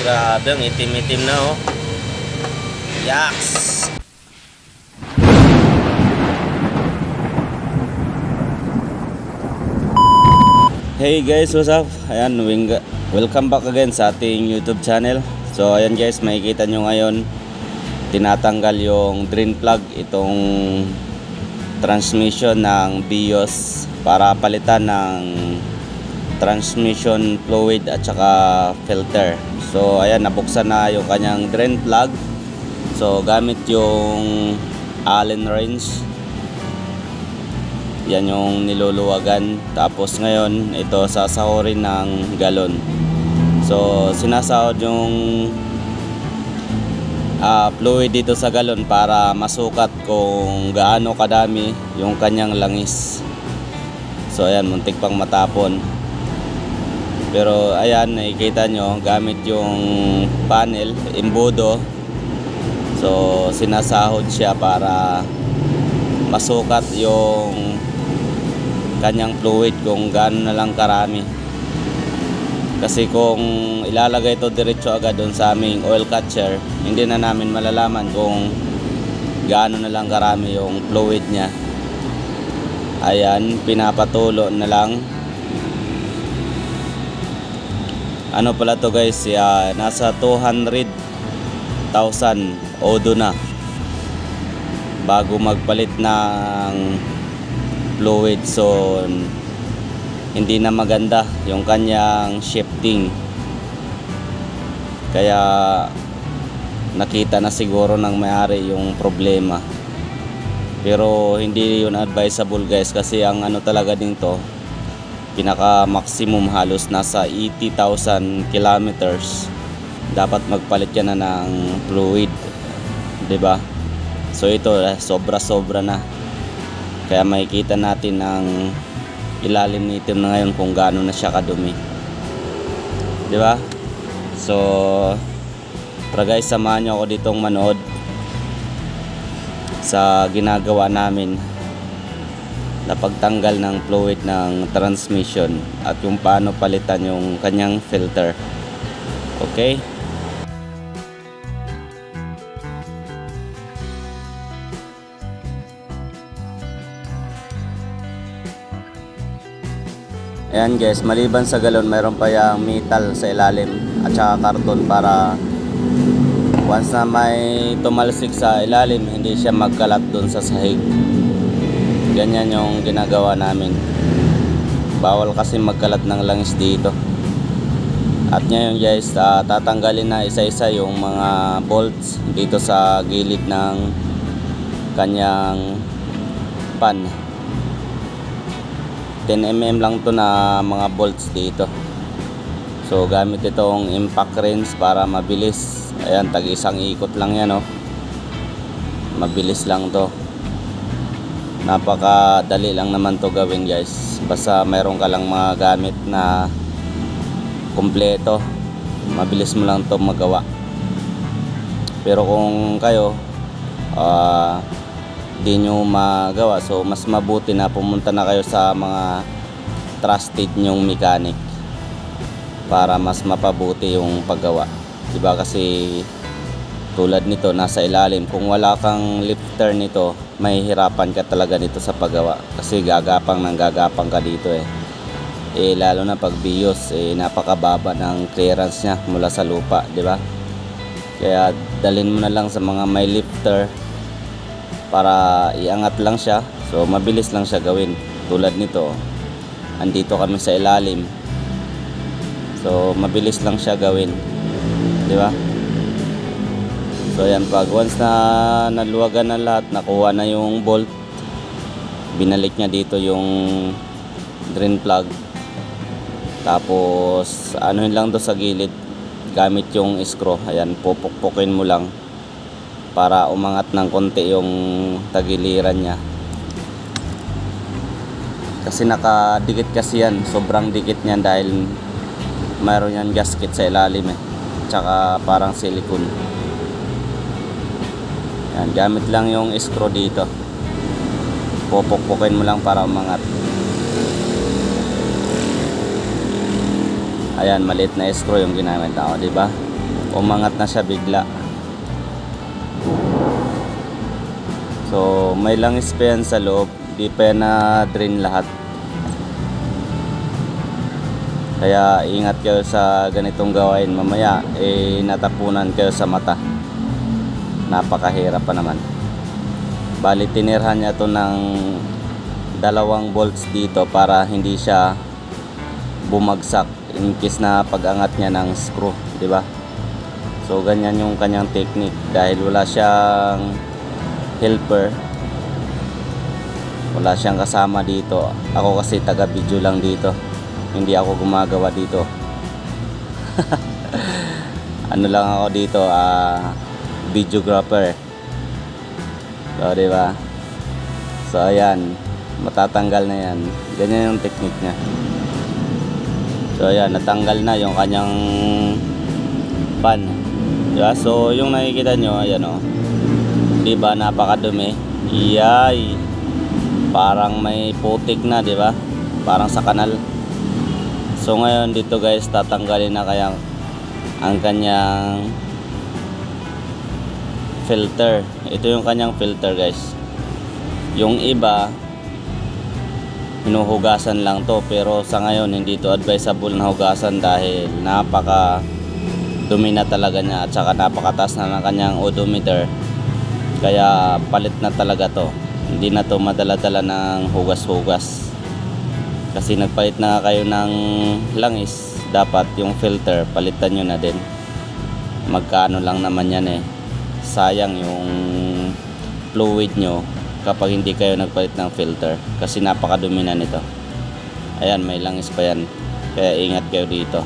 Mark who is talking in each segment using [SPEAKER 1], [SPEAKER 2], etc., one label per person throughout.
[SPEAKER 1] Grabe, ang itim-itim na oh. Yaks! Hey guys, what's up? Ayan, welcome back again sa ating YouTube channel. So ayan guys, makikita nyo ngayon tinatanggal yung drain plug, itong transmission ng BIOS para palitan ng transmission fluid at saka filter. So ayan, nabuksan na yung kanyang drain plug. So gamit yung Allen wrench, yan yung niluluwagan. Tapos ngayon ito sasahurin ng galon. So sinasahod yung fluid dito sa galon para masukat kung gaano kadami yung kanyang langis. So ayan, muntik pang matapon. Pero ayan, nakikita nyo gamit yung panel, imbudo. So sinasahod siya para masukat yung kanyang fluid kung gaano na lang karami. Kasi kung ilalagay ito diretso agad doon sa aming oil catcher, hindi na namin malalaman kung gaano na lang karami yung fluid niya. Ayan, pinapatulo na lang. Ano pala to guys, nasa 200,000 odo na bago magpalit ng fluid. So hindi na maganda yung kanyang shifting, kaya nakita na siguro ng may-ari yung problema. Pero hindi yun advisable guys, kasi ang ano talaga dito, pinaka maximum halos nasa 80,000 kilometers dapat magpalit yan na ng fluid, 'di ba? So ito sobra-sobra na. Kaya makikita natin ang ilalim nito na ngayon kung gaano na siya kadumi, 'di ba? So tara guys, samahan niyo ako ditong manood sa ginagawa namin na pagtanggal ng fluid ng transmission at kung paano palitan yung kanyang filter. Okay? Ayan guys, maliban sa galon, mayroon pa yung metal sa ilalim at saka karton para once na may tumalsik sa ilalim, hindi siya magkalat doon sa sahig. Ganyan yung ginagawa namin. Bawal kasi magkalat ng langis dito. At ngayon guys, tatanggalin na isa-isa yung mga bolts dito sa gilid ng kanyang pan. 10mm lang to na mga bolts dito. So gamit itong impact wrench para mabilis. Ayan, tag isang ikot lang yan oh. Mabilis lang to. Napakadali lang naman to gawin guys, basta mayroon ka lang mga gamit na kumpleto, mabilis mo lang to magawa. Pero kung kayo di nyo magawa, so mas mabuti na pumunta na kayo sa mga trusted nyong mechanic para mas mapabuti yung paggawa, diba? Kasi tulad nito, nasa ilalim, kung wala kang lifter nito, mahihirapan ka talaga nito sa paggawa kasi gagapang ka dito lalo na pag BIOS, napakababa ng clearance nya mula sa lupa, diba? Kaya dalhin mo na lang sa mga may lifter para iangat lang siya. So mabilis lang siya gawin. Tulad nito, andito kami sa ilalim, so mabilis lang siya gawin, diba? So ayan, pag once na naluwagan na lahat, nakuha na yung bolt, binalik niya dito yung drain plug. Tapos anuhin lang to sa gilid gamit yung screw. Ayan, pupukpukin mo lang para umangat ng konti yung tagiliran niya. Kasi nakadikit kasi yan, sobrang dikit niyan dahil mayroon yan gasket sa ilalim tsaka parang silicone. Yan, gamit lang yung screw dito, pupukpukin mo lang para umangat. Ayan, maliit na screw yung ginamit ako, diba? umangat na siya bigla. So may langis pa yan sa loob, di pa yan na drain lahat. Kaya ingat kayo sa ganitong gawain, mamaya natapunan kayo sa mata. Napakahirap pa naman. Bali tinirhan niya to ng 2 bolts dito para hindi siya bumagsak in case na pag-angat niya ng screw, di ba? So ganyan yung kanyang technique dahil wala siyang helper. Wala siyang kasama dito. Ako kasi taga video lang dito. Hindi ako gumagawa dito. Ano lang ako dito, videographer. So, di ba? So, ayan. Matatanggal na yan. Ganyan yung technique niya. So, ayan. Natanggal na yung kanyang pan. Diba? So, yung nakikita nyo, ayan o. Di ba? Napakadumi. Iyay. Parang may putik na, di ba? Parang sa kanal. So, ngayon dito guys, tatanggalin na kaya ang kanyang filter. Ito yung kanyang filter guys. Yung iba hinuhugasan lang to, pero sa ngayon hindi to advisable na hugasan dahil napaka dumi na talaga niya at saka napakataas na ng kanyang odometer. Kaya palit na talaga to. Hindi na to madala-dala ng hugas-hugas. Kasi nagpalit na kayo ng langis, dapat yung filter palitan nyo na din. Magkano lang naman yan sayang yung fluid nyo kapag hindi kayo nagpalit ng filter, kasi napakadumi na nito. Ayan, may langis pa yan, kaya ingat kayo dito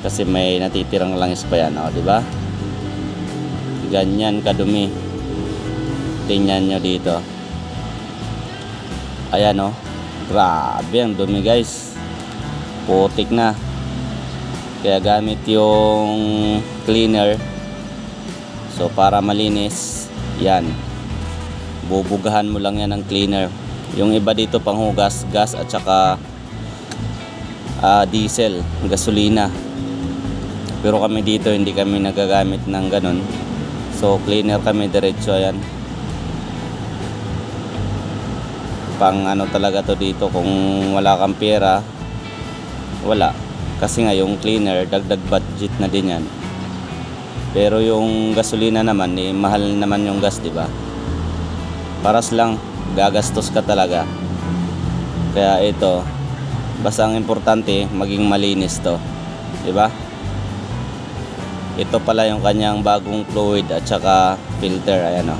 [SPEAKER 1] kasi may natitirang langis pa yan, di ba? Ganyan kadumi. Tingnan nyo dito. Ayan grabe ang dumi guys, putik na. Kaya gamit yung cleaner. So para malinis yan, bubugahan mo lang yan ng cleaner. Yung iba dito panghugas gas at saka diesel, gasolina. Pero kami dito hindi kami nagagamit ng ganun. So cleaner kami diretso. Ayan, pang talaga to dito. Kung wala kang pera, wala. Kasi nga yung cleaner dagdag budget na din yan. Pero yung gasolina naman mahal naman yung gas, di ba? Paras lang, gagastos ka talaga. Kaya ito, basta ang importante maging malinis to, di ba? Ito pala yung kanyang bagong fluid at saka filter. Ayan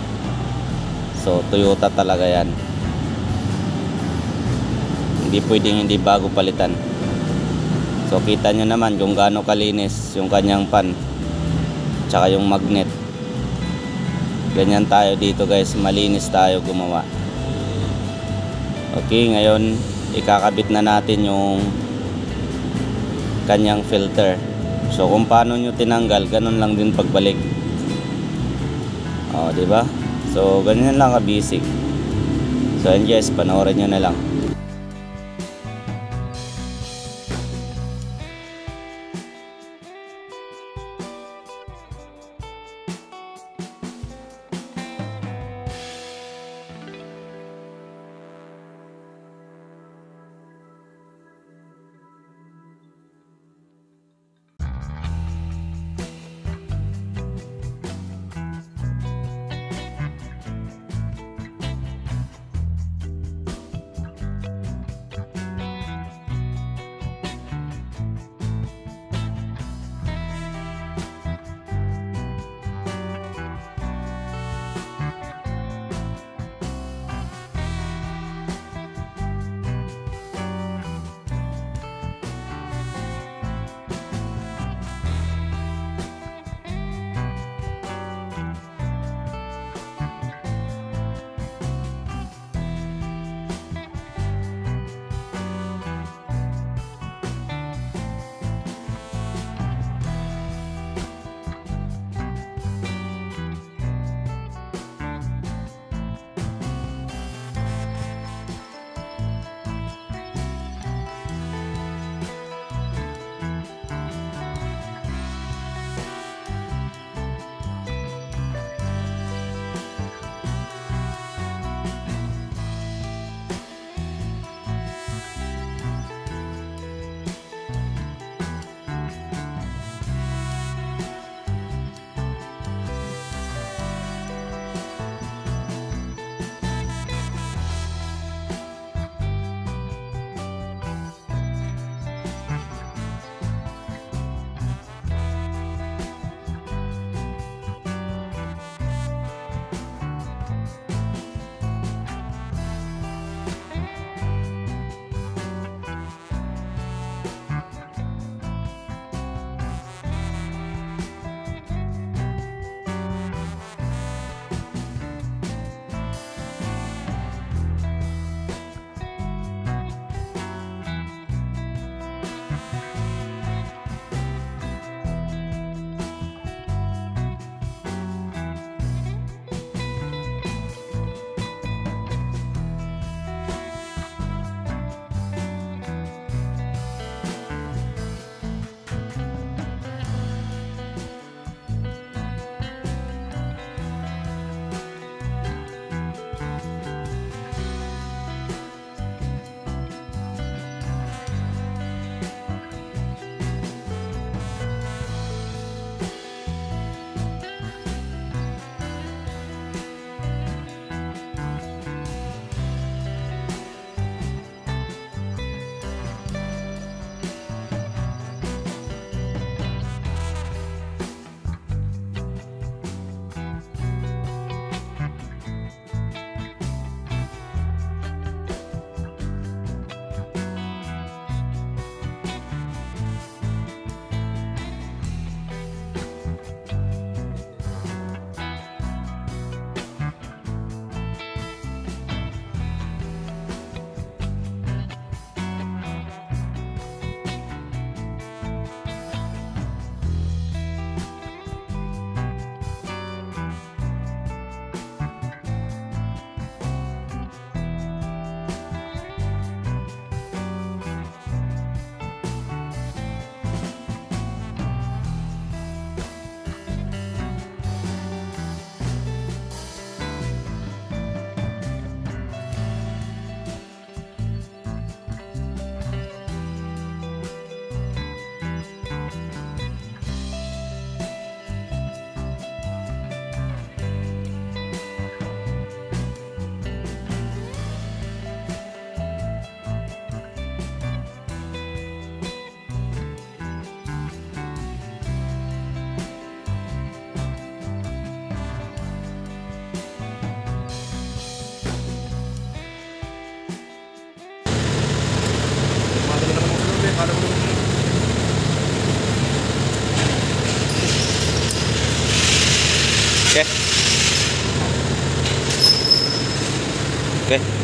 [SPEAKER 1] So Toyota talaga yan. Hindi pwedeng hindi bago palitan. So kita nyo naman kung gaano kalinis yung kanyang pan tsaka yung magnet. Ganyan tayo dito guys, malinis tayo gumawa. Okay, ngayon ikakabit na natin yung kanyang filter. So kung paano nyo tinanggal, ganun lang din pagbalik. Di ba? So ganyan lang ka basic. So and guys, panoorin nyo na lang.
[SPEAKER 2] Akala mo
[SPEAKER 1] Okay. Okay.